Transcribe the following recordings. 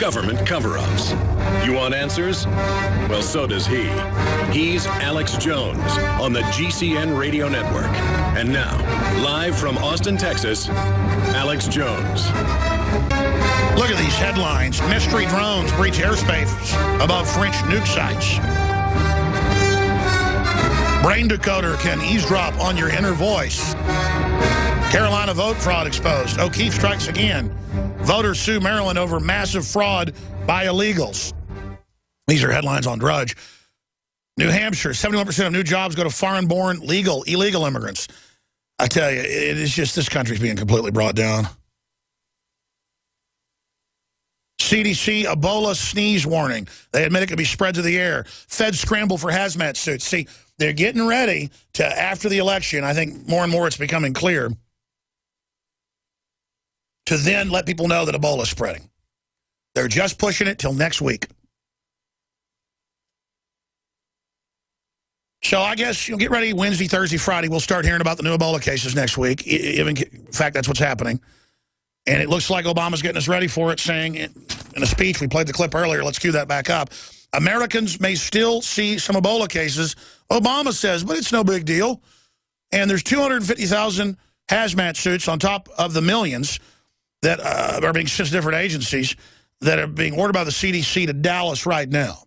government cover-ups. You want answers? Well, so does he. He's Alex Jones on the GCN Radio Network. And now, live from Austin, Texas, Alex Jones. Look at these headlines. Mystery drones breach airspace above French nuke sites. Brain decoder can eavesdrop on your inner voice. Carolina vote fraud exposed. O'Keefe strikes again. Voters sue Maryland over massive fraud by illegals. These are headlines on Drudge. New Hampshire, 71% of new jobs go to foreign-born, illegal immigrants. I tell you, it is just this country's being completely brought down. CDC Ebola sneeze warning. They admit it could be spread to the air. Feds scramble for hazmat suits. See, they're getting ready to, after the election, I think more and more it's becoming clear, to then let people know that Ebola is spreading. They're just pushing it till next week. So I guess you'll get ready Wednesday, Thursday, Friday. We'll start hearing about the new Ebola cases next week. In fact, that's what's happening. And it looks like Obama's getting us ready for it, saying in a speech, we played the clip earlier, let's cue that back up, Americans may still see some Ebola cases, Obama says, but it's no big deal. And there's 250,000 hazmat suits on top of the millions that are being sent to different agencies that are being ordered by the CDC to Dallas right now.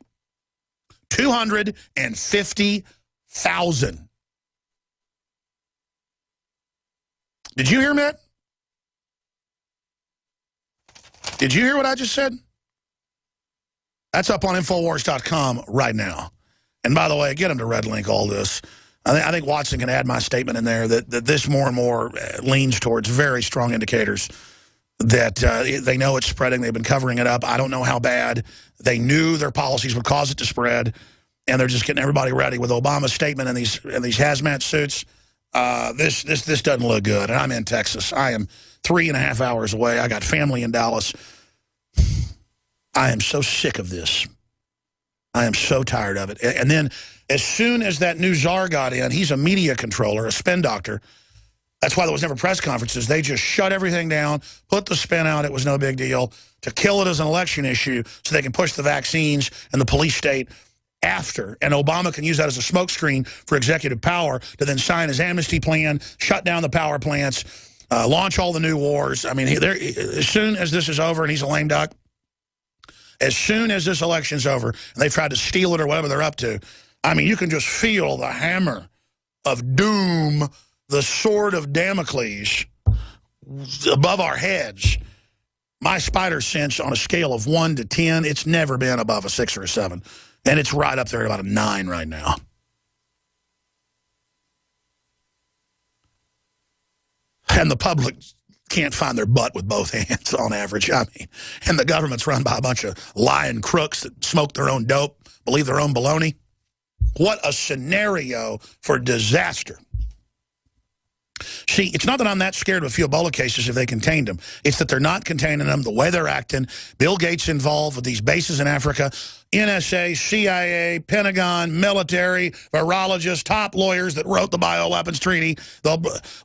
250,000. Did you hear me? Did you hear what I just said? That's up on INFOWARS.com right now. And by the way, get them to red link all this. I think Watson can add my statement in there that this more and more leans towards very strong indicators that they know it's spreading. They've been covering it up. I don't know how bad. They knew their policies would cause it to spread, and they're just getting everybody ready with Obama's statement and these hazmat suits. This doesn't look good. And I'm in Texas. I am 3.5 hours away. I got family in Dallas. I am so sick of this. I am so tired of it. And then as soon as that new czar got in, he's a media controller, a spin doctor. That's why there was never press conferences. They just shut everything down, put the spin out. It was no big deal to kill it as an election issue so they can push the vaccines and the police state after. And Obama can use that as a smokescreen for executive power to then sign his amnesty plan, shut down the power plants, launch all the new wars. I mean, as soon as this is over, and he's a lame duck, as soon as this election's over, and they've tried to steal it or whatever they're up to, I mean, you can just feel the hammer of doom, the sword of Damocles above our heads. My spider sense on a scale of 1 to 10, it's never been above a 6 or a 7. And it's right up there at about a 9 right now. And the public can't find their butt with both hands on average. I mean, and the government's run by a bunch of lying crooks that smoke their own dope, believe their own baloney. What a scenario for disaster. See, it's not that I'm that scared of a few Ebola cases if they contained them. It's that they're not containing them, the way they're acting. Bill Gates involved with these bases in Africa, NSA, CIA, Pentagon, military, virologists, top lawyers that wrote the bioweapons treaty,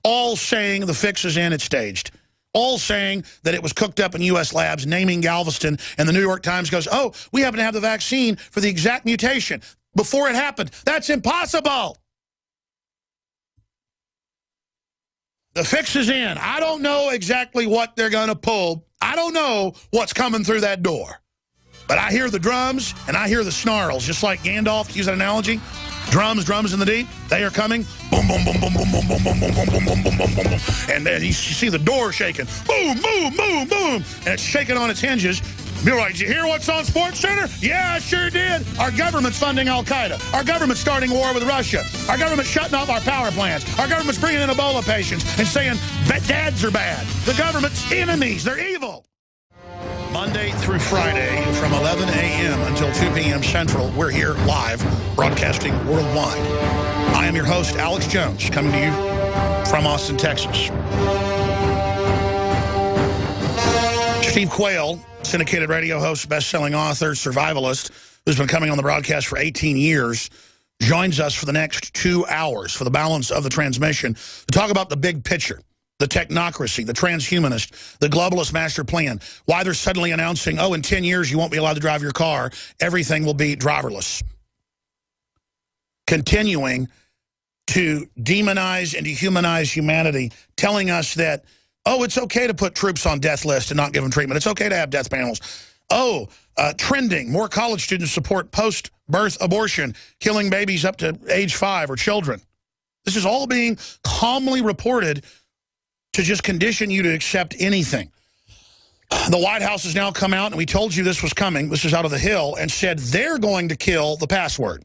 all saying the fix is in, it's staged. All saying that it was cooked up in U.S. labs, naming Galveston, and the New York Times goes, oh, we happen to have the vaccine for the exact mutation before it happened. That's impossible. The fix is in. I don't know exactly what they're going to pull. I don't know what's coming through that door. But I hear the drums, and I hear the snarls, just like Gandalf, to use that analogy. Drums in the deep. They are coming. Boom, boom, boom, boom, boom, boom, boom, boom, boom, boom, boom, boom, boom, boom, boom. And then you see the door shaking. Boom, boom, boom, boom. And it's shaking on its hinges. You're like, did you hear what's on Sports Center? Yeah, I sure did. Our government's funding Al-Qaeda. Our government's starting a war with Russia. Our government's shutting off our power plants. Our government's bringing in Ebola patients and saying dads are bad. The government's enemies. They're evil. Monday through Friday from 11 a.m. until 2 p.m. Central, we're here live, broadcasting worldwide. I am your host, Alex Jones, coming to you from Austin, Texas. Steve Quayle, syndicated radio host, best-selling author, survivalist, who's been coming on the broadcast for 18 years, joins us for the next 2 hours for the balance of the transmission to talk about the big picture. the technocracy, the transhumanist, the globalist master plan, why they're suddenly announcing, oh, in 10 years you won't be allowed to drive your car, everything will be driverless. Continuing to demonize and dehumanize humanity, telling us that, oh, it's okay to put troops on death lists and not give them treatment. It's okay to have death panels. Oh, trending, more college students support post-birth abortion, killing babies up to age 5 or children. This is all being calmly reported to just condition you to accept anything. The White House has now come out, and we told you this was coming, this is out of the Hill, and said they're going to kill the password.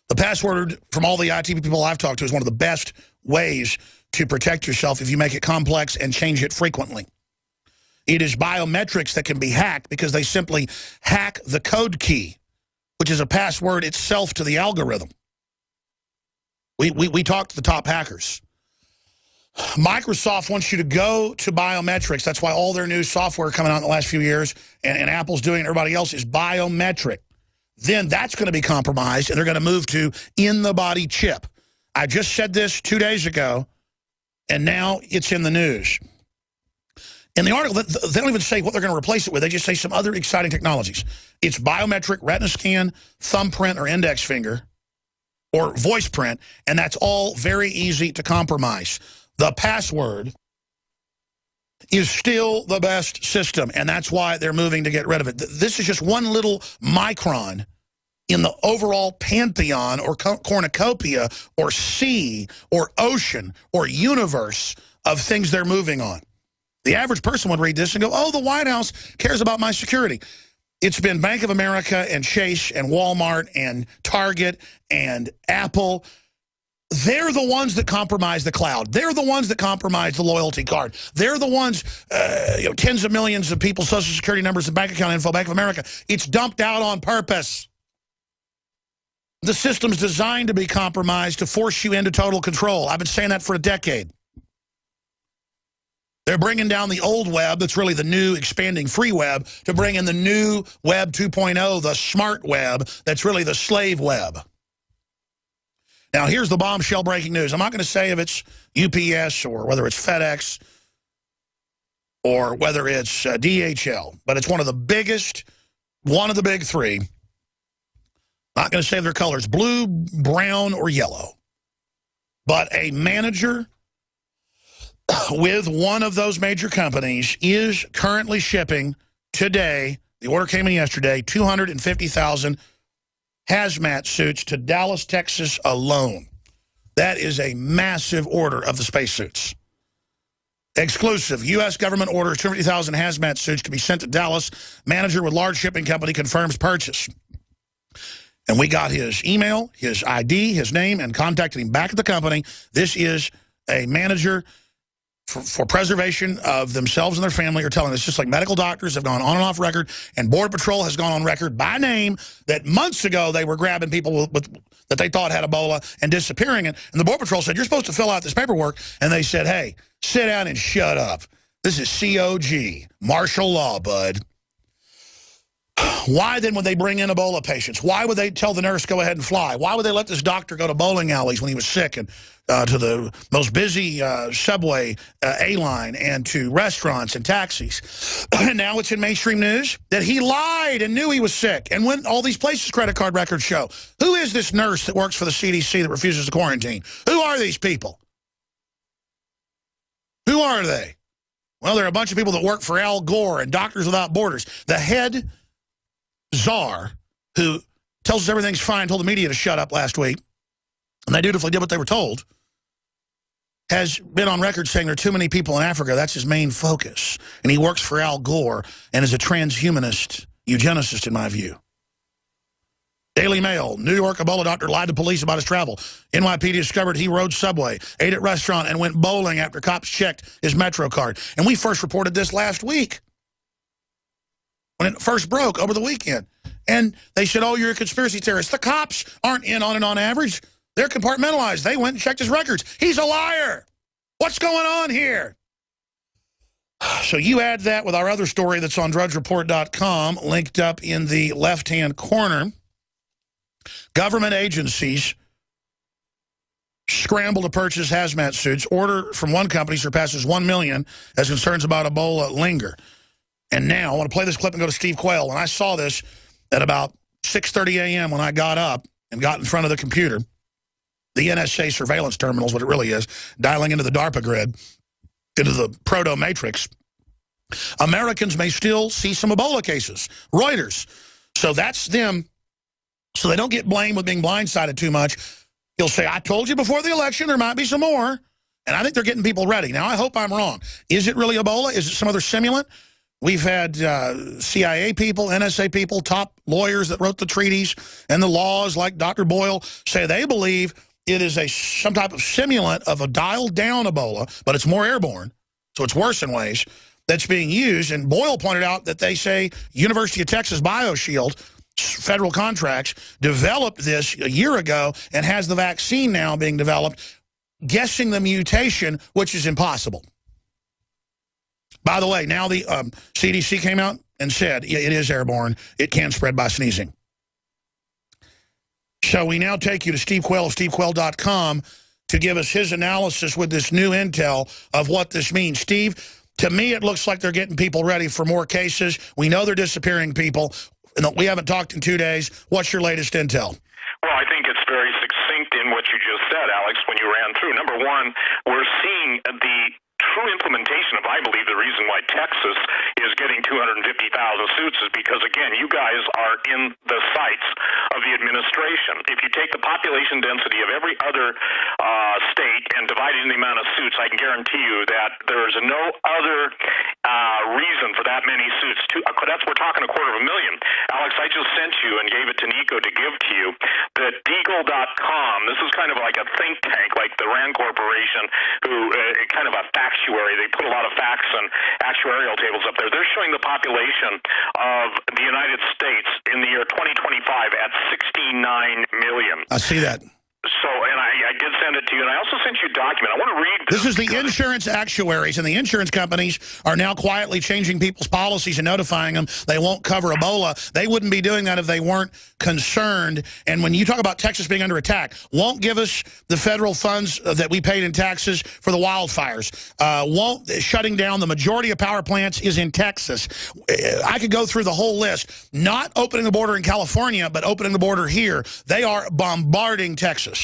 The password, from all the IT people I've talked to, is one of the best ways to protect yourself if you make it complex and change it frequently. It is biometrics that can be hacked because they simply hack the code key, which is a password itself to the algorithm. We talked to the top hackers. Microsoft wants you to go to biometrics. That's why all their new software coming out in the last few years, and Apple's doing it, everybody else, is biometric. Then that's going to be compromised, and they're going to move to in-the-body chip. I just said this 2 days ago, and now it's in the news. In the article, they don't even say what they're going to replace it with. They just say some other exciting technologies. It's biometric, retina scan, thumbprint or index finger, or voice print, and that's all very easy to compromise. The password is still the best system, and that's why they're moving to get rid of it. This is just one little micron in the overall pantheon or cornucopia or sea or ocean or universe of things they're moving on. The average person would read this and go, oh, the White House cares about my security. It's been Bank of America and Chase and Walmart and Target and Apple. They're the ones that compromise the cloud. They're the ones that compromise the loyalty card. They're the ones, tens of millions of people's Social Security numbers and bank account info, Bank of America. It's dumped out on purpose. The system's designed to be compromised to force you into total control. I've been saying that for a decade. They're bringing down the old web, that's really the new expanding free web, to bring in the new web 2.0, the smart web, that's really the slave web. Now, here's the bombshell breaking news. I'm not going to say if it's UPS or whether it's FedEx or whether it's DHL, but it's one of the biggest, one of the big three. Not going to say their colors, blue, brown, or yellow. But a manager with one of those major companies is currently shipping today, the order came in yesterday, 250,000 hazmat suits to Dallas, Texas alone. That is a massive order of the spacesuits. Exclusive. U.S. government orders 250,000 hazmat suits to be sent to Dallas. Manager with large shipping company confirms purchase. And we got his email, his ID, his name, and contacted him back at the company. This is a manager for preservation of themselves and their family are telling us, just like medical doctors have gone on and off record, and Border Patrol has gone on record by name that months ago they were grabbing people that they thought had Ebola and disappearing it. And the Border Patrol said, you're supposed to fill out this paperwork. And they said, hey, sit down and shut up. This is COG, martial law, bud. Why then would they bring in Ebola patients? Why would they tell the nurse, go ahead and fly? Why would they let this doctor go to bowling alleys when he was sick and to the most busy subway A-line and to restaurants and taxis? And now it's in mainstream news that he lied and knew he was sick and went all these places credit card records show. Who is this nurse that works for the CDC that refuses to quarantine? Who are these people? Who are they? Well, they're a bunch of people that work for Al Gore and Doctors Without Borders. The head czar, who tells us everything's fine, told the media to shut up last week, and they dutifully did what they were told, has been on record saying there are too many people in Africa. That's his main focus. And he works for Al Gore and is a transhumanist eugenicist, in my view. Daily Mail, New York Ebola doctor lied to police about his travel. NYPD discovered he rode subway, ate at restaurant, and went bowling after cops checked his Metro card. And we first reported this last week, when it first broke over the weekend. And they said, oh, you're a conspiracy theorist. The cops aren't in on it on average. They're compartmentalized. They went and checked his records. He's a liar. What's going on here? So you add that with our other story that's on drudgereport.com, linked up in the left-hand corner. Government agencies scramble to purchase hazmat suits. Order from one company surpasses 1 million as concerns about Ebola linger. And now, I want to play this clip and go to Steve Quayle. When I saw this at about 6:30 a.m. when I got up and got in front of the computer, the NSA surveillance terminal is what it really is, dialing into the DARPA grid, into the proto-matrix, Americans may still see some Ebola cases. Reuters. So that's them. So they don't get blamed with being blindsided too much. He'll say, I told you before the election there might be some more. And I think they're getting people ready. Now, I hope I'm wrong. Is it really Ebola? Is it some other simulant? We've had CIA people, NSA people, top lawyers that wrote the treaties and the laws like Dr. Boyle say they believe it is some type of simulant of a dialed-down Ebola, but it's more airborne, so it's worse in ways, that's being used. And Boyle pointed out that they say University of Texas BioShield, federal contracts, developed this a year ago and has the vaccine now being developed, guessing the mutation, which is impossible. By the way, now the CDC came out and said it is airborne. It can spread by sneezing. So we now take you to Steve Quayle of stevequayle.com to give us his analysis with this new intel of what this means. Steve, to me, it looks like they're getting people ready for more cases. We know they're disappearing people. We haven't talked in 2 days. What's your latest intel? Well, I think it's very succinct in what you just said, Alex, when you ran through. Number one, we're seeing the true implementation of, I believe, the reason why Texas is getting 250,000 suits is because, again, you guys are in the sights of the administration. If you take the population density of every other state and divide it in the amount of suits, I can guarantee you that there is no other reason for that many suits. We're talking 250,000. Alex, I just sent you and gave it to Nico to give to you that Deagle.com, this is kind of like a think tank, like the RAND Corporation, who kind of a actuary. They put a lot of facts and actuarial tables up there. They're showing the population of the United States in the year 2025 at 69 million. I see that. So, and I did send it to you, and I also sent you a document. I want to read this. This is the insurance actuaries, and the insurance companies are now quietly changing people's policies and notifying them they won't cover Ebola. They wouldn't be doing that if they weren't concerned. And when you talk about Texas being under attack, won't give us the federal funds that we paid in taxes for the wildfires. Shutting down the majority of power plants is in Texas. I could go through the whole list. Not opening the border in California, but opening the border here. They are bombarding Texas.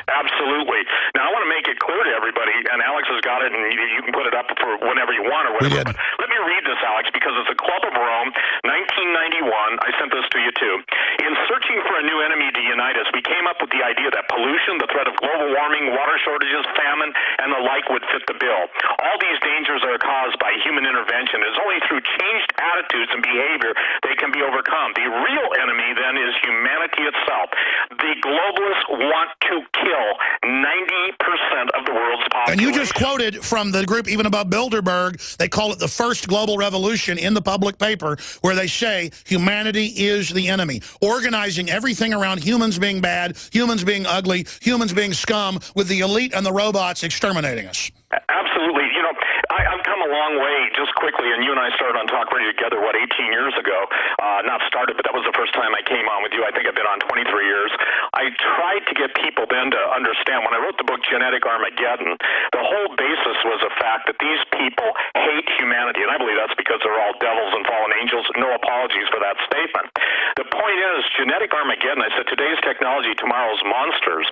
Absolutely. Now, I want to make it clear to everybody, and Alex has got it, and you can put it up for whenever you want or whatever. But let me read this, Alex, because it's a Club of Rome, 1991. I sent this to you, too. In searching for a new enemy to unite us, we came up with the idea that pollution, the threat of global warming, water shortages, famine, and the like would fit the bill. All these dangers are caused by human intervention. It's only through changed attitudes and behavior they can be overcome. The real enemy, then, is humanity itself. The globalists want to kill 90% of the world's population. And you just quoted from the group Even Above Bilderberg, they call it the first global revolution in the public paper, where they say humanity is the enemy. Organizing everything around humans being bad, humans being ugly, humans being scum, with the elite and the robots exterminating us. Absolutely. You know, I've come a long way, just quickly, and you and I started on Talk Radio together, 18 years ago? Not started, but that was the first time I came on with you. I think I've been on 23 years. I tried to get people then to understand, when I wrote the book Genetic Armageddon, the whole basis was the fact that these people hate humanity, and I believe that's because they're all devils and fallen angels. No apologies for that statement. The point is, Genetic Armageddon, I said, today's technology, tomorrow's monsters.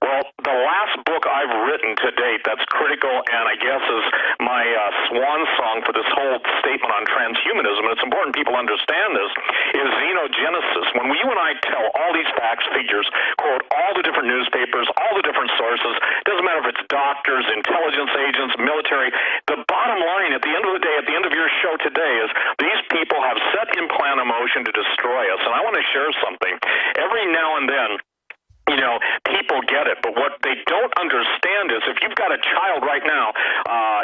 Well, the last book I've written to date that's critical and I guess is my swan song for this whole statement on transhumanism, and it's important people understand this, is Xenogenesis. When you and I tell all these facts, figures, quote all the different newspapers, all the different sources, doesn't matter if it's doctors, intelligence agents, military, the bottom line at the end of the day, at the end of your show today, is these people have set in plan a motion to destroy us. And I want to share something. Every now and then, you know, people get it, but what they don't understand is if you've got a child right now,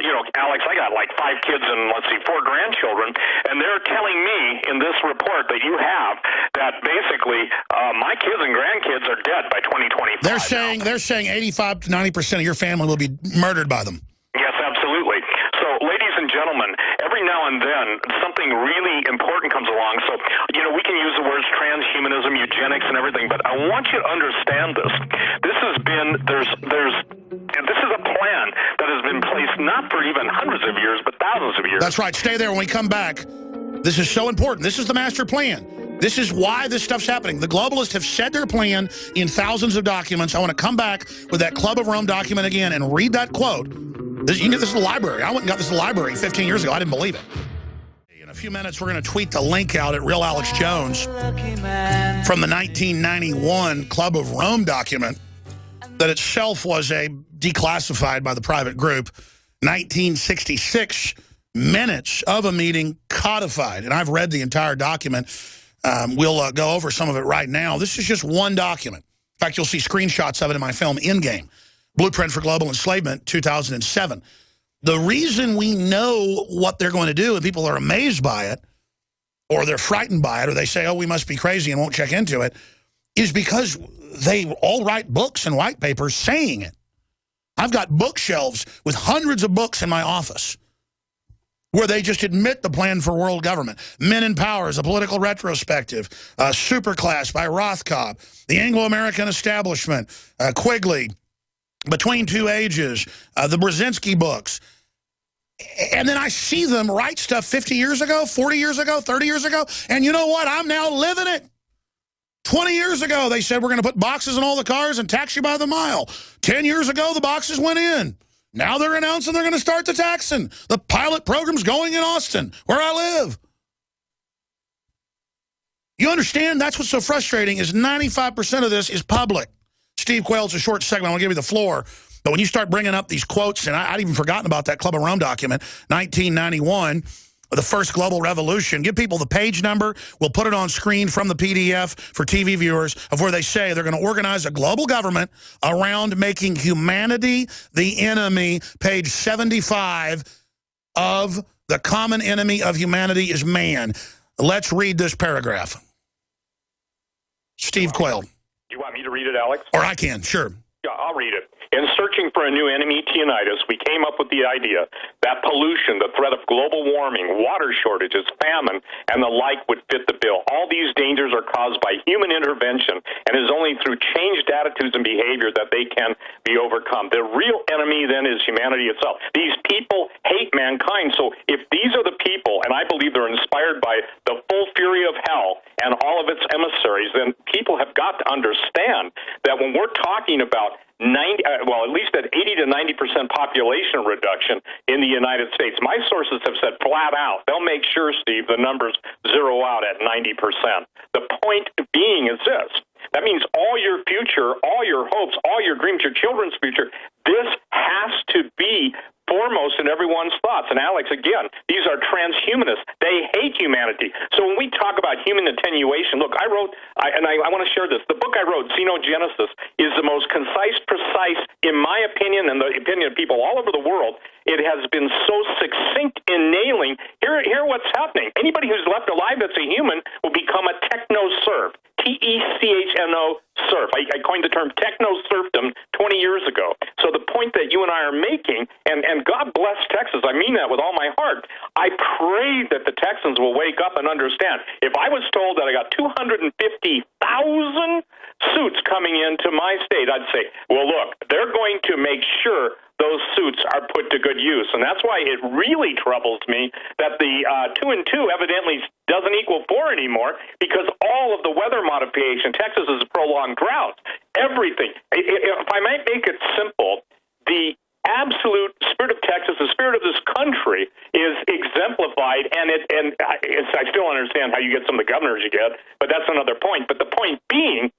you know, Alex, I got like 5 kids and 4 grandchildren, and they're telling me in this report that you have that basically my kids and grandkids are dead by 2025. They're saying 85 to 90% of your family will be murdered by them. Yes, absolutely. So, ladies and gentlemen, every now and then something really important comes along. So, you know, we can use the words transhumanism, eugenics, and everything, but I want you to understand this. This has been, there's years. That's right. Stay there when we come back. This is so important. This is the master plan. This is why this stuff's happening. The globalists have said their plan in thousands of documents. I want to come back with that Club of Rome document again and read that quote. You can get this in the library. I went and got this in the library 15 years ago. I didn't believe it. In a few minutes, we're going to tweet the link out at Real Alex Jones from the 1991 Club of Rome document that itself was declassified by the private group. 1966 minutes of a meeting codified. And I've read the entire document. We'll go over some of it right now. This is just one document. In fact, you'll see screenshots of it in my film, Endgame, Blueprint for Global Enslavement, 2007. The reason we know what they're going to do and people are amazed by it, or they're frightened by it, or they say, oh, we must be crazy and won't check into it, is because they all write books and white papers saying it. I've got bookshelves with hundreds of books in my office where they just admit the plan for world government. Men in Power is a political retrospective. Superclass by Rothkopf. The Anglo-American Establishment. Quigley. Between Two Ages. The Brzezinski books. And then I see them write stuff 50 years ago, 40 years ago, 30 years ago. And you know what? I'm now living it. 20 years ago, they said we're going to put boxes in all the cars and tax you by the mile. 10 years ago, the boxes went in. Now they're announcing they're going to start the taxing. The pilot program's going in Austin, where I live. You understand? That's what's so frustrating is 95% of this is public. Steve Quayle, it's a short segment. I want to give you the floor. But when you start bringing up these quotes, and I'd even forgotten about that Club of Rome document, 1991, the first global revolution. Give people the page number. We'll put it on screen from the PDF for TV viewers of where they say they're going to organize a global government around making humanity the enemy. Page 75 of the common enemy of humanity is man. Let's read this paragraph. Steve Quayle. You want me to read it, Alex? Or I can, sure. Yeah, I'll read it. In searching for a new enemy to unite us, we came up with the idea that pollution, the threat of global warming, water shortages, famine, and the like would fit the bill. All these dangers are caused by human intervention, and it is only through changed attitudes and behavior that they can be overcome. The real enemy, then, is humanity itself. These people hate mankind, so if these are the people, and I believe they're inspired by the full fury of hell and all of its emissaries, then people have got to understand that when we're talking about at least at 80 to 90% population reduction in the United States. My sources have said flat out, they'll make sure, Steve, the numbers zero out at 90%. The point being is this. That means all your future, all your hopes, all your dreams, your children's future, this has to be foremost in everyone's thoughts. And Alex, again, these are transhumanists. They hate humanity. So when we talk about human attenuation, look, I want to share this. The book I wrote, Xenogenesis, is the most concise, precise, in my opinion, and the opinion of people all over the world. It has been so succinct in nailing, here what's happening. Anybody who's left alive that's a human will become a techno-serf. Techno serf. I coined the term techno-serfdom 20 years ago. So the point that you and I are making, and God bless Texas, I mean that with all my heart, I pray that the Texans will wake up and understand. If I was told that I got 250,000 suits coming into my state, I'd say, well, look, they're going to make sure those suits are put to good use. And that's why it really troubles me that the 2 and 2 evidently doesn't equal 4 anymore, because all of the weather modification, Texas is a prolonged drought, everything. If I might make it simple, the absolute spirit of Texas, the spirit of this country, is exemplified, and I still understand how you get some of the governors you get, but that's another point. But the point being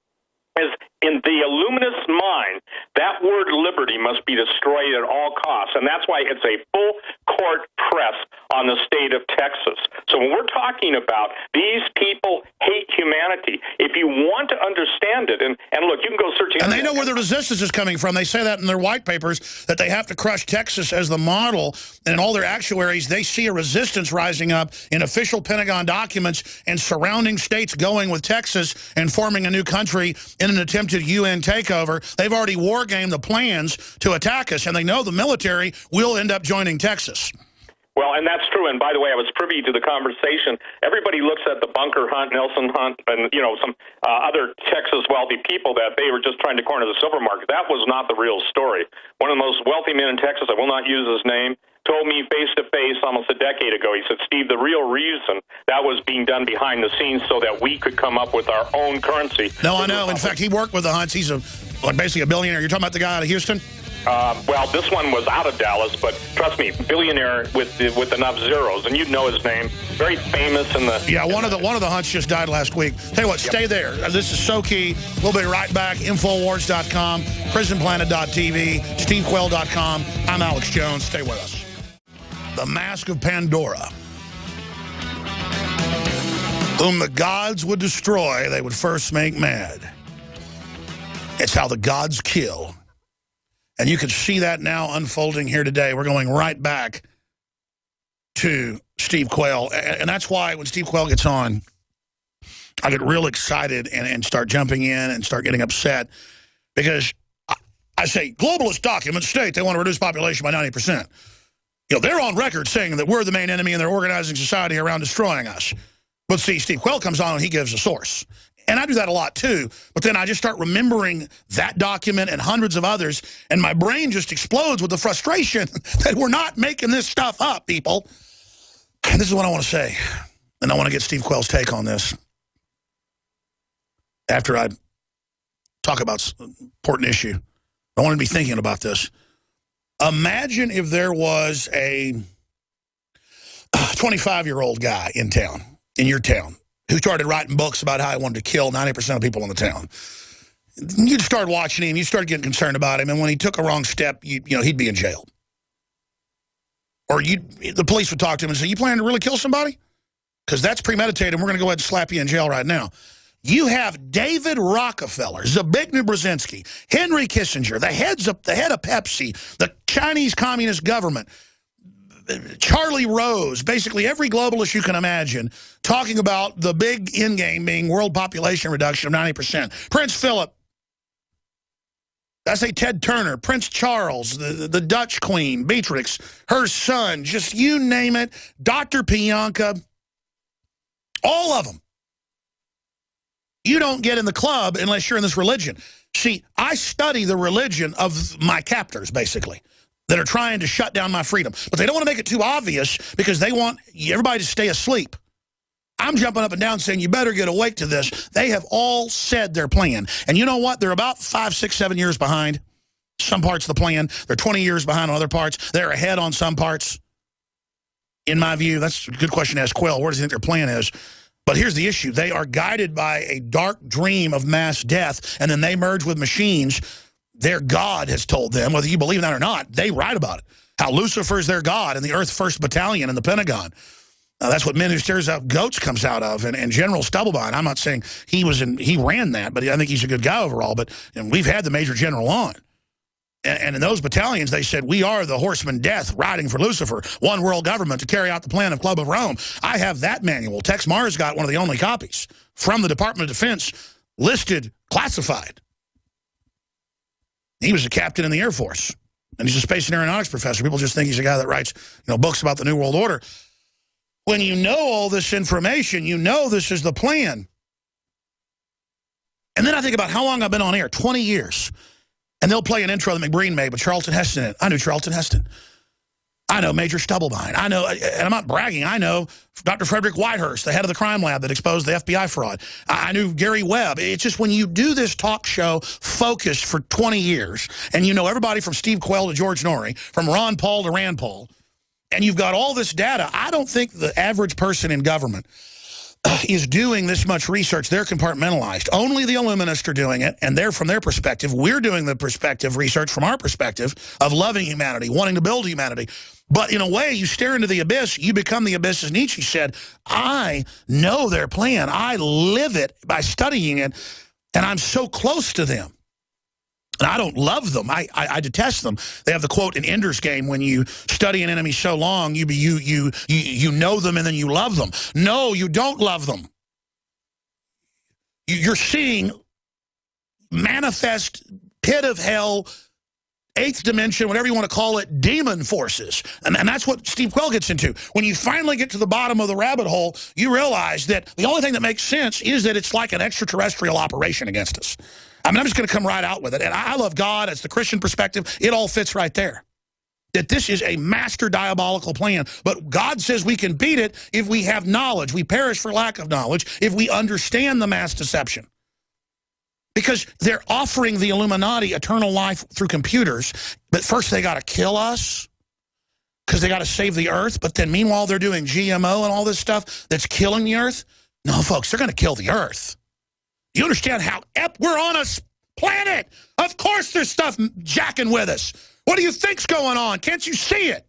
is, in the illuminist mind, that word liberty must be destroyed at all costs, and that's why it's a full court press on the state of Texas. So when we're talking about these people hate humanity, if you want to understand it, and look, you can go searching. And they know where the resistance is coming from. They say that in their white papers, that they have to crush Texas as the model, and in all their actuaries, they see a resistance rising up in official Pentagon documents and surrounding states going with Texas and forming a new country in an attempted UN takeover. They've already war-gamed the plans to attack us, and they know the military will end up joining Texas. Well, and that's true. And by the way, I was privy to the conversation. Everybody looks at the Bunker Hunt, Nelson Hunt, and some other Texas wealthy people that they were just trying to corner the silver market. That was not the real story. One of the most wealthy men in Texas, I will not use his name, told me face-to-face almost a decade ago. He said, Steve, the real reason that was being done behind the scenes so that we could come up with our own currency. No, I know. In fact, he worked with the Hunts. He's basically a billionaire. You're talking about the guy out of Houston? Well, this one was out of Dallas, but trust me, billionaire with enough zeros, and you'd know his name. Very famous in the... Yeah, one of the Hunts just died last week. Tell you what, stay there. This is so key. We'll be right back. InfoWars.com, PrisonPlanet.tv, SteveQuayle.com. I'm Alex Jones. Stay with us. The Mask of Pandora. Whom the gods would destroy, they would first make mad. It's how the gods kill. And you can see that now unfolding here today. We're going right back to Steve Quayle. And that's why when Steve Quayle gets on, I get real excited and start jumping in and start getting upset. Because I say, globalist documents state they want to reduce population by 90%. You know, they're on record saying that we're the main enemy and they're organizing society around destroying us. But see, Steve Quayle comes on and he gives a source. And I do that a lot, too. But then I just start remembering that document and hundreds of others, and my brain just explodes with the frustration that we're not making this stuff up, people. And this is what I want to say. And I want to get Steve Quayle's take on this after I talk about an important issue. I want to be thinking about this. Imagine if there was a 25-year-old guy in town, in your town, who started writing books about how he wanted to kill 90% of people in the town. You'd start watching him, you start getting concerned about him, and when he took a wrong step, you know, he'd be in jail. Or the police would talk to him and say, you planning to really kill somebody? Because that's premeditated, and we're going to go ahead and slap you in jail right now. You have David Rockefeller, Zbigniew Brzezinski, Henry Kissinger, the head of Pepsi, the Chinese Communist government, Charlie Rose, basically every globalist you can imagine, talking about the big end game being world population reduction of 90%. Prince Philip, I say Ted Turner, Prince Charles, the Dutch Queen, Beatrix, her son, just you name it, Dr. Pianka, all of them. You don't get in the club unless you're in this religion. See, I study the religion of my captors, basically, that are trying to shut down my freedom. But they don't want to make it too obvious because they want everybody to stay asleep. I'm jumping up and down saying, you better get awake to this. They have all said their plan. And you know what? They're about 5, 6, 7 years behind some parts of the plan. They're 20 years behind on other parts. They're ahead on some parts. In my view, that's a good question to ask Quayle. Where does he think their plan is? But here's the issue. They are guided by a dark dream of mass death, and then they merge with machines. Their God has told them, whether you believe that or not, they write about it. How Lucifer's their God and the Earth First Battalion in the Pentagon. That's what Men Who Stares Out Goats comes out of. And General Stubblebine, I'm not saying he ran that, but I think he's a good guy overall. But we've had the Major General on. And in those battalions, they said, we are the horsemen death riding for Lucifer, one world government to carry out the plan of Club of Rome. I have that manual. Tex Mars got one of the only copies from the Department of Defense, listed classified. He was a captain in the Air Force, and he's a space and aeronautics professor. People just think he's a guy that writes, books about the New World Order. When you know all this information, you know this is the plan. And then I think about how long I've been on air, 20 years. And they'll play an intro that McBreen made with Charlton Heston in it. I knew Charlton Heston. I know Major Stubblebine. I know, and I'm not bragging, I know Dr. Frederick Whitehurst, the head of the crime lab that exposed the FBI fraud. I knew Gary Webb. It's just when you do this talk show focused for 20 years, and you know everybody from Steve Quayle to George Norrie, from Ron Paul to Rand Paul, and you've got all this data, I don't think the average person in government is doing this much research. They're compartmentalized. Only the Illuminists are doing it, and they're from their perspective. We're doing the perspective research from our perspective of loving humanity, wanting to build humanity. But in a way, you stare into the abyss, you become the abyss, as Nietzsche said. I know their plan. I live it by studying it, and I'm so close to them. And I don't love them. I detest them. They have the quote in Ender's Game, when you study an enemy so long, you know them and then you love them. No, you don't love them. You're seeing manifest pit of hell, eighth dimension, whatever you want to call it, demon forces. And that's what Steve Quayle gets into. When you finally get to the bottom of the rabbit hole, you realize that the only thing that makes sense is that it's like an extraterrestrial operation against us. I mean, I'm just going to come right out with it. And I love God. It's the Christian perspective. It all fits right there. that this is a master diabolical plan. But God says we can beat it if we have knowledge. We perish for lack of knowledge if we understand the mass deception. Because they're offering the Illuminati eternal life through computers, but first they got to kill us because they got to save the earth. But then meanwhile, they're doing GMO and all this stuff that's killing the earth. No, folks, they're going to kill the earth. You understand how we're on a planet? Of course there's stuff jacking with us. What do you think's going on? Can't you see it?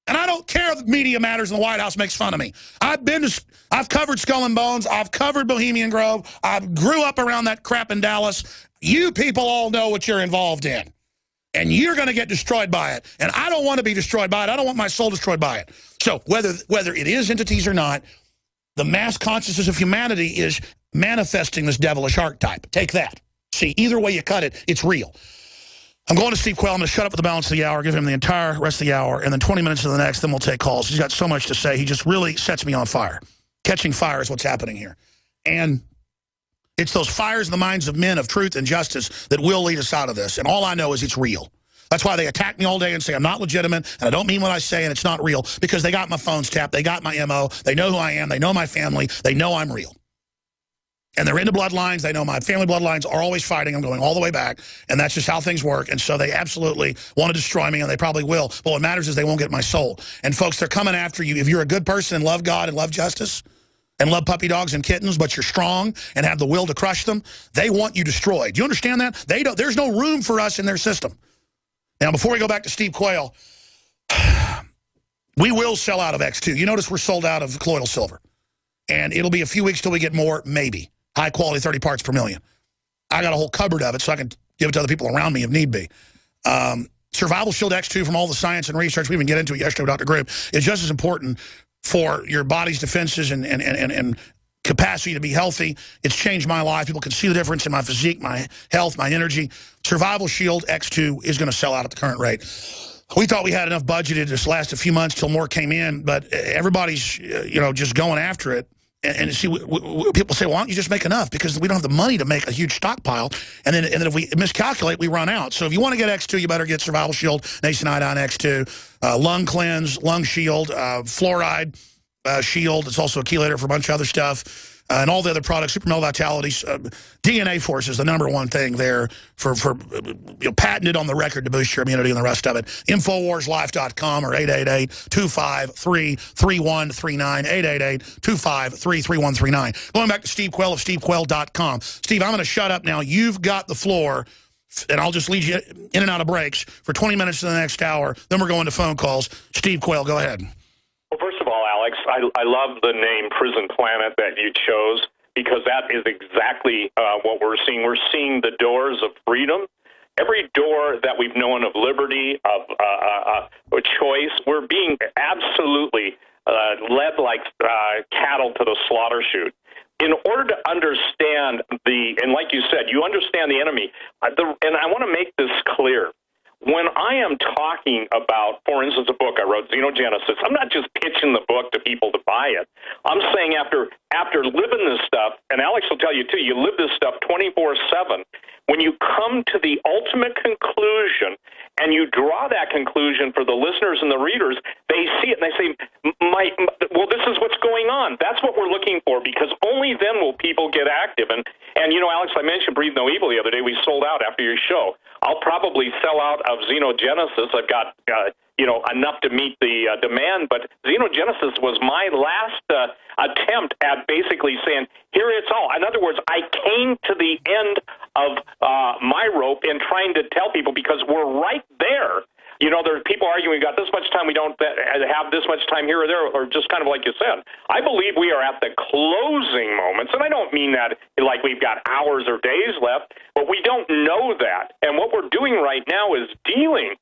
And I don't care if Media Matters and the White House makes fun of me. I've covered Skull and Bones. I've covered Bohemian Grove. I grew up around that crap in Dallas. You people all know what you're involved in. And you're going to get destroyed by it. And I don't want to be destroyed by it. I don't want my soul destroyed by it. So whether it is entities or not, the mass consciousness of humanity is manifesting this devilish archetype. Take that. See, either way you cut it, it's real. I'm going to Steve Quayle. I'm going to shut up for the balance of the hour, give him the entire rest of the hour, and then 20 minutes to the next, then we'll take calls. He's got so much to say. He just really sets me on fire. Catching fire is what's happening here. And it's those fires in the minds of men of truth and justice that will lead us out of this. And all I know is it's real. That's why they attack me all day and say I'm not legitimate, and I don't mean what I say, and it's not real, because they got my phones tapped, they got my MO, they know who I am, they know my family, they know I'm real. And they're into bloodlines. They know my family bloodlines are always fighting. I'm going all the way back. And that's just how things work. And so they absolutely want to destroy me, and they probably will. But what matters is they won't get my soul. And, folks, they're coming after you. If you're a good person and love God and love justice and love puppy dogs and kittens, but you're strong and have the will to crush them, they want you destroyed. Do you understand that? There's no room for us in their system. Now, before we go back to Steve Quayle, we will sell out of X2. You notice we're sold out of colloidal silver. And it'll be a few weeks till we get more, maybe. High quality, 30 parts per million. I got a whole cupboard of it so I can give it to other people around me if need be. Survival Shield X2 from all the science and research we even get into it yesterday with Dr. Group is just as important for your body's defenses and capacity to be healthy. It's changed my life. People can see the difference in my physique, my health, my energy. Survival Shield X2 is going to sell out at the current rate. We thought we had enough budgeted to last a few months till more came in, but everybody's just going after it. And see, people say, well, why don't you just make enough? Because we don't have the money to make a huge stockpile. And then if we miscalculate, we run out. So if you want to get X2, you better get Survival Shield, Nation Iodine X2, Lung Cleanse, Lung Shield, Fluoride Shield. It's also a chelator for a bunch of other stuff. And all the other products, Super Male Vitality, DNA Force is the #1 thing there for patented on the record to boost your immunity and the rest of it. InfoWarsLife.com or 888-253-3139, 888-253-3139. Going back to Steve Quayle of SteveQuayle.com. Steve, I'm going to shut up now. You've got the floor, and I'll just lead you in and out of breaks for 20 minutes to the next hour. Then we're going to phone calls. Steve Quayle, go ahead. Well, first of all, Alex, I love the name Prison Planet that you chose, because that is exactly what we're seeing. We're seeing the doors of freedom. Every door that we've known of liberty, of choice, we're being absolutely led like cattle to the slaughter chute. In order to understand and like you said, you understand the enemy, and I want to make this clear. When I am talking about, for instance, a book I wrote, Xenogenesis, I'm not just pitching the book to people to buy it. I'm saying after living this stuff, and Alex will tell you too, you live this stuff 24/7. When you come to the ultimate conclusion and you draw that conclusion for the listeners and the readers, they see it and they say, well, this is what's going on. That's what we're looking for, because only then will people get active. And Alex, I mentioned Breathe No Evil the other day. We sold out after your show. I'll probably sell out of Xenogenesis. I've got, enough to meet the demand, but Xenogenesis was my last attempt at basically saying, here it's all. In other words, I came to the end of my rope and trying to tell people, because we're right there. There are people arguing, we got this much time, we don't have this much time here or there, or just kind of like you said. I believe we are at the closing moments, and I don't mean that like we've got hours or days left, but we don't know that. And what we're doing right now is dealing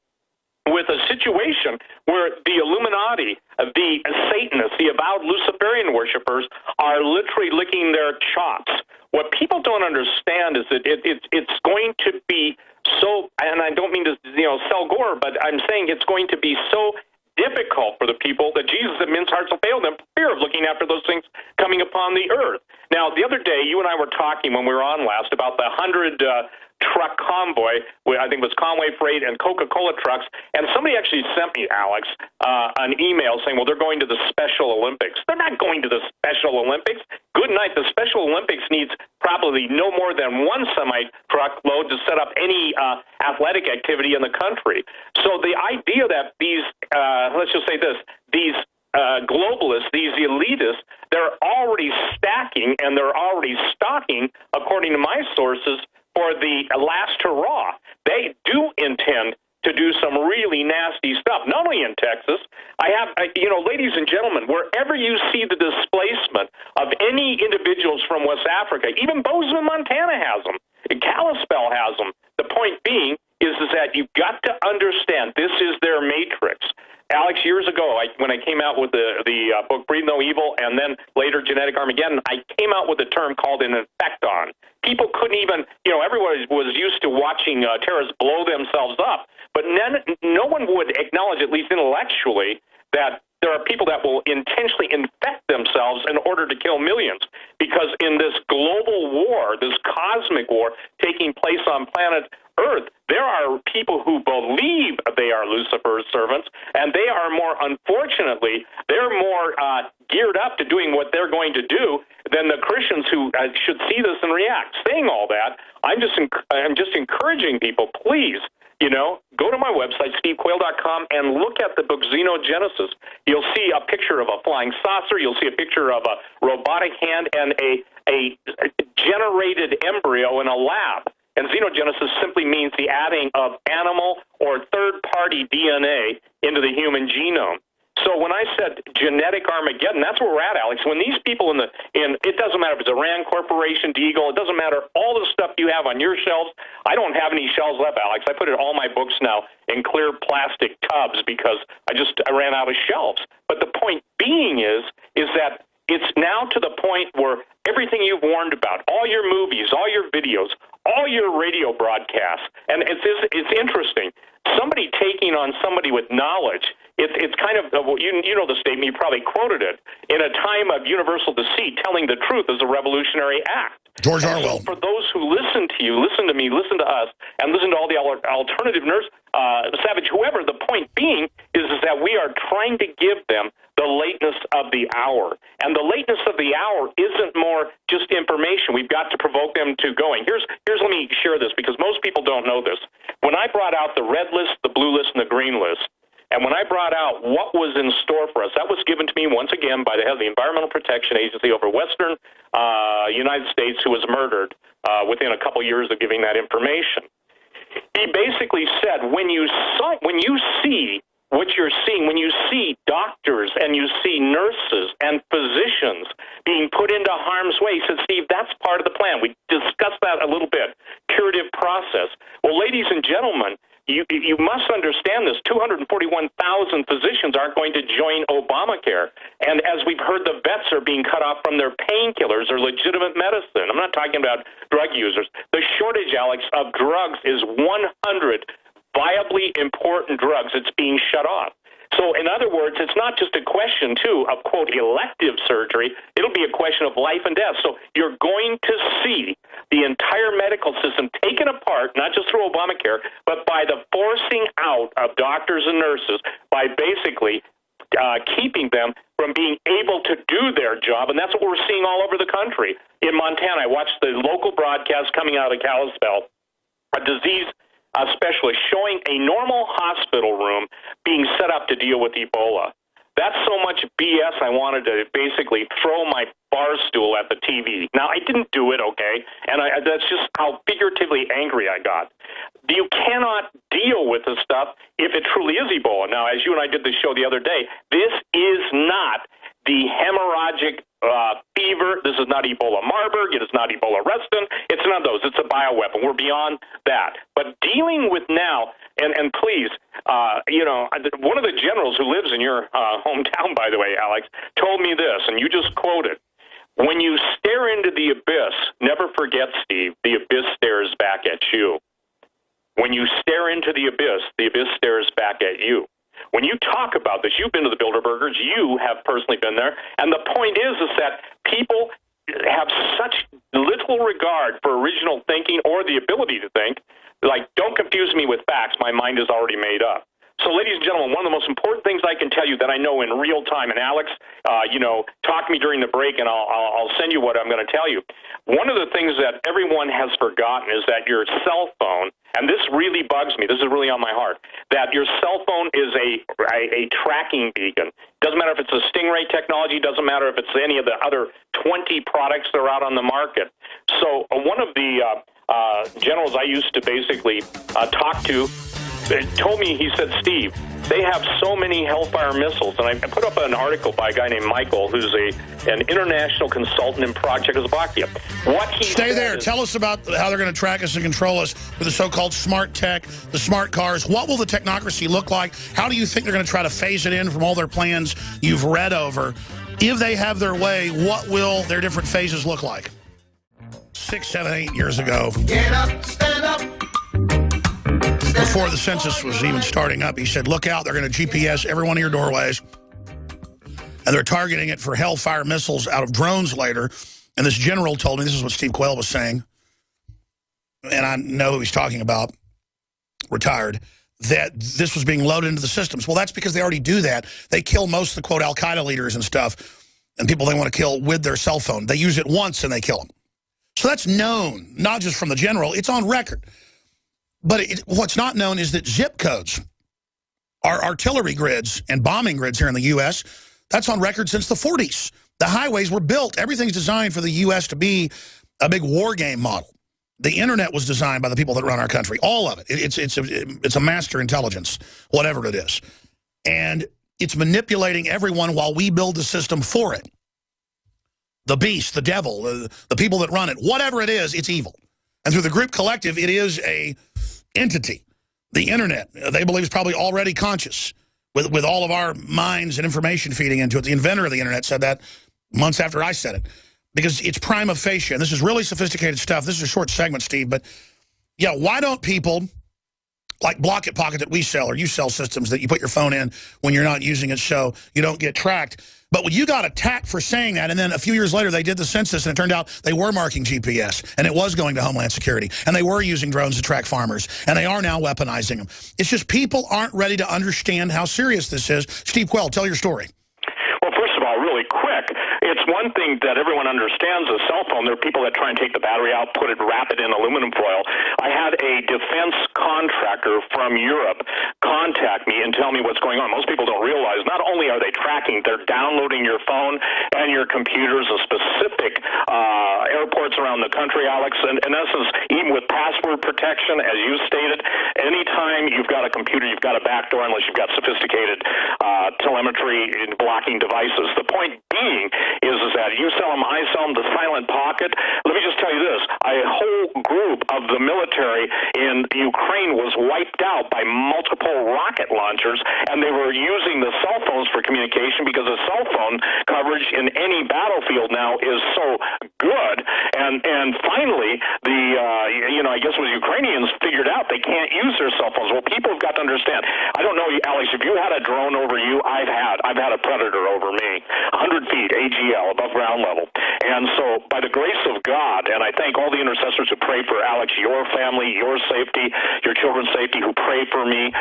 with a situation where the Illuminati, the Satanists, the avowed Luciferian worshipers are literally licking their chops. What people don't understand is that it's going to be so, and I don't mean to sell gore, but I'm saying it's going to be so difficult for the people that Jesus said men's hearts will fail them for fear of looking after those things coming upon the earth. Now, the other day, you and I were talking when we were on last about the 100 truck convoy. I think it was Conway Freight and Coca-Cola trucks. And somebody actually sent me, Alex, an email saying, well, they're going to the Special Olympics. They're not going to the Special Olympics. Good night. The Special Olympics needs probably no more than one semi-truckload to set up any athletic activity in the country. So the idea that these, let's just say this, these globalists, these elitists, they're already stacking and they're already stocking, according to my sources, for the last hurrah. They do intend to do some really nasty stuff, not only in Texas. I have, ladies and gentlemen, wherever you see the displacement of any individuals from West Africa, even Bozeman, Montana has them, Kalispell has them. The point being is that you've got to understand this is their matrix. Alex, years ago, when I came out with the book Breathe No Evil and then later Genetic Armageddon, I came out with a term called an infecton. People couldn't even, everyone was used to watching terrorists blow themselves up, but no one would acknowledge, at least intellectually, that there are people that will intentionally infect themselves in order to kill millions. Because in this global war, this cosmic war taking place on planet Earth, there are people who believe they are Lucifer's servants, and they are more, unfortunately, they're more geared up to doing what they're going to do than the Christians who should see this and react. Saying all that, I'm just encouraging people, please, go to my website, stevequayle.com, and look at the book Xenogenesis. You'll see a picture of a flying saucer. You'll see a picture of a robotic hand and a generated embryo in a lab. And xenogenesis simply means the adding of animal or third-party DNA into the human genome. So when I said genetic Armageddon, that's where we're at, Alex. When these people it doesn't matter if it's a Rand Corporation, Deagle, it doesn't matter all the stuff you have on your shelves. I don't have any shelves left, Alex. I put all my books now in clear plastic tubs because I ran out of shelves. But the point being is that it's now to the point where everything you've warned about, all your movies, all your videos, all your radio broadcasts, and it's interesting. Somebody taking on somebody with knowledge, it's kind of, you know the statement, you probably quoted it, in a time of universal deceit, telling the truth is a revolutionary act. George Orwell. So for those who listen to you, listen to me, listen to us, and listen to all the alternative nerds, Savage, whoever, the point being is that we are trying to give them the lateness of the hour. And the lateness of the hour isn't more just information. We've got to provoke them to going. Let me share this because most people don't know this. When I brought out the red list, the blue list, and the green list, and when I brought out what was in store for us, that was given to me once again by the head of the Environmental Protection Agency over Western United States, who was murdered within a couple years of giving that information. He basically said, when you see what you're seeing, when you see doctors and you see nurses and physicians being put into harm's way, he said, Steve, that's part of the plan. We discussed that a little bit, curative process. Well, ladies and gentlemen, you must understand this. 241,000 physicians aren't going to join Obamacare. And as we've heard, the vets are being cut off from their painkillers or legitimate medicine. I'm not talking about drug users. The shortage, Alex, of drugs is 100 viably important drugs. It's being shut off. So in other words, it's not just a question, too, of, quote, elective surgery. It'll be a question of life and death. So you're going to see the entire medical system taken apart, not just through Obamacare, but by the forcing out of doctors and nurses by basically keeping them from being able to do their job. And that's what we're seeing all over the country. In Montana, I watched the local broadcast coming out of Kalispell, a disease specialist showing a normal hospital room being set up to deal with Ebola. That's so much BS I wanted to basically throw my bar stool at the TV. Now, I didn't do it, okay? And that's just how figuratively angry I got. You cannot deal with this stuff if it truly is Ebola. Now, as you and I did the show the other day, this is not the hemorrhagic fever. This is not Ebola Marburg. It is not Ebola Reston. It's none of those. It's a bioweapon. We're beyond that. But dealing with now, and please, one of the generals who lives in your hometown, by the way, Alex, told me this, and you just quoted, when you stare into the abyss, never forget, Steve, the abyss stares back at you. When you stare into the abyss stares back at you. When you talk about this, you've been to the Bilderbergers, you have personally been there, and the point is that people have such little no regard for original thinking or the ability to think. Like, don't confuse me with facts. My mind is already made up. So, ladies and gentlemen, one of the most important things I can tell you that I know in real time, and Alex, talk to me during the break, and I'll send you what I'm going to tell you. One of the things that everyone has forgotten is that your cell phone, and this really bugs me, this is really on my heart, that your cell phone is a tracking beacon. Doesn't matter if it's a Stingray technology, doesn't matter if it's any of the other 20 products that are out on the market. So one of the generals I used to basically talk to told me, he said, Steve, they have so many Hellfire missiles. And I put up an article by a guy named Michael, who's an international consultant in Prague, Czechoslovakia. Stay there. Tell us about how they're going to track us and control us with the so-called smart tech, the smart cars. What will the technocracy look like? How do you think they're going to try to phase it in from all their plans you've read over? If they have their way, what will their different phases look like? 6, 7, 8 years ago. Get up, stand up. Before the census was even starting up, he said, look out, they're going to GPS every one of your doorways. And they're targeting it for Hellfire missiles out of drones later. And this general told me, this is what Steve Quayle was saying, and I know who he's talking about, retired, that this was being loaded into the systems. Well, that's because they already do that. They kill most of the, quote, Al-Qaeda leaders and stuff, and people they want to kill with their cell phone. They use it once and they kill them. So that's known, not just from the general, it's on record. But what's not known is that zip codes, our artillery grids and bombing grids here in the U.S., that's on record since the 40s. The highways were built. Everything's designed for the U.S. to be a big war game model. The internet was designed by the people that run our country. All of it. It's a master intelligence, whatever it is. And it's manipulating everyone while we build the system for it. The beast, the devil, the people that run it, whatever it is, it's evil. And through the group collective, it is a entity. The internet, they believe, is probably already conscious with all of our minds and information feeding into it. The inventor of the internet said that months after I said it. Because it's prima facie. And this is really sophisticated stuff. This is a short segment, Steve. But, yeah, why don't people like Block It Pocket that we sell, or you sell systems that you put your phone in when you're not using it so you don't get tracked. But when you got attacked for saying that, and then a few years later they did the census, and it turned out they were marking GPS, and it was going to Homeland Security, and they were using drones to track farmers, and they are now weaponizing them. It's just people aren't ready to understand how serious this is. Steve Quayle, tell your story. Well, first of all, really quick, it's one thing that everyone understands a cell phone. There are people that try and take the battery out, wrap it in aluminum foil. I had a defense contractor from Europe contact me and tell me what's going on. Most people don't realize not only are they tracking, they're downloading your phone and your computers in specific airports around the country, Alex. And in essence, even with password protection, as you stated, anytime you've got a computer, you've got a backdoor unless you've got sophisticated telemetry blocking devices. The point being is that you sell them, I sell them, the silent pocket. Let me just tell you this. A whole group of the military in Ukraine was wiped out by multiple rocket launchers, and they were using the cell phones for communication because the cell phone coverage in any battlefield now is so good. And finally, I guess what Ukrainians figured out, they can't use their cell phones. Well, people have got to understand. I don't know, Alex, if you had a drone over you, I've had a Predator over me, 100 feet, AGL, above ground level. And so, by the grace of God, and I thank all the intercessors who pray for Alex, your family, your safety, your children's safety, who pray for me,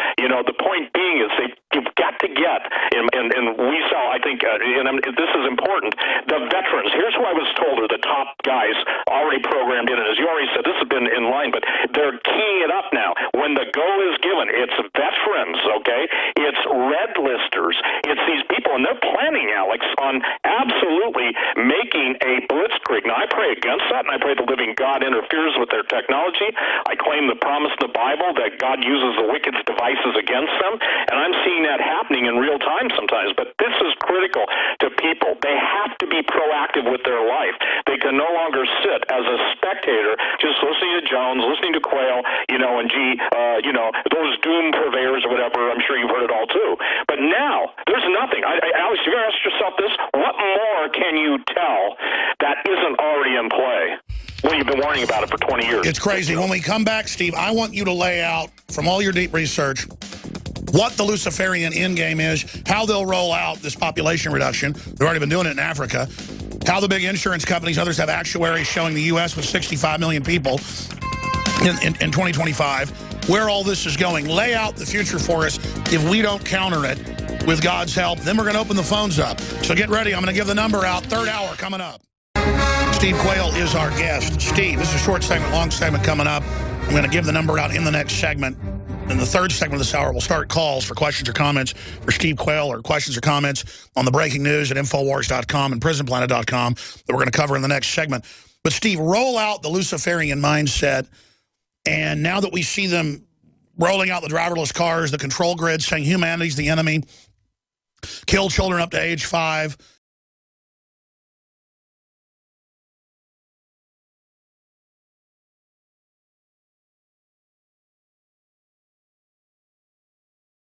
the point being is you've got to get, and we sell, I think, this is important, the veterans. Here's who I was told are the top guys already programmed in, and as you already said, this has been in line, but they're keying it up now. When the go is given, it's veterans, okay? It's red listers. It's these people, and they're planning, Alex, on absolutely making a blitzkrieg. Now, I pray against that, and I pray the living God interferes with their technology. I claim the promise in the Bible that God uses the wicked's devices against them, and I'm seeing that happening in real time sometimes. But this is critical to people. They have to be proactive with their life. They can no longer sit as a spectator just listening to Jones, listening to Quayle, and those doom purveyors or whatever. I'm sure you've heard it all too. But now, there's nothing. Alex, you ever ask yourself this? What more can you tell that isn't already in play? Well, you've been warning about it for 20 years. It's crazy. When we come back, Steve, I want you to lay out, from all your deep research, what the Luciferian endgame is, how they'll roll out this population reduction. They've already been doing it in Africa. How the big insurance companies, others have actuaries showing the U.S. with 65 million people in 2025. Where all this is going. Lay out the future for us if we don't counter it with God's help. Then we're going to open the phones up. So get ready. I'm going to give the number out. Third hour coming up. Steve Quayle is our guest. Steve, this is a short segment, long segment coming up. I'm going to give the number out in the next segment. In the third segment of this hour, we'll start calls for questions or comments for Steve Quayle or questions or comments on the breaking news at INFOWARS.com and PrisonPlanet.com that we're going to cover in the next segment. But Steve, roll out the Luciferian mindset. And now that we see them rolling out the driverless cars, the control grid saying humanity's the enemy, kill children up to age 5,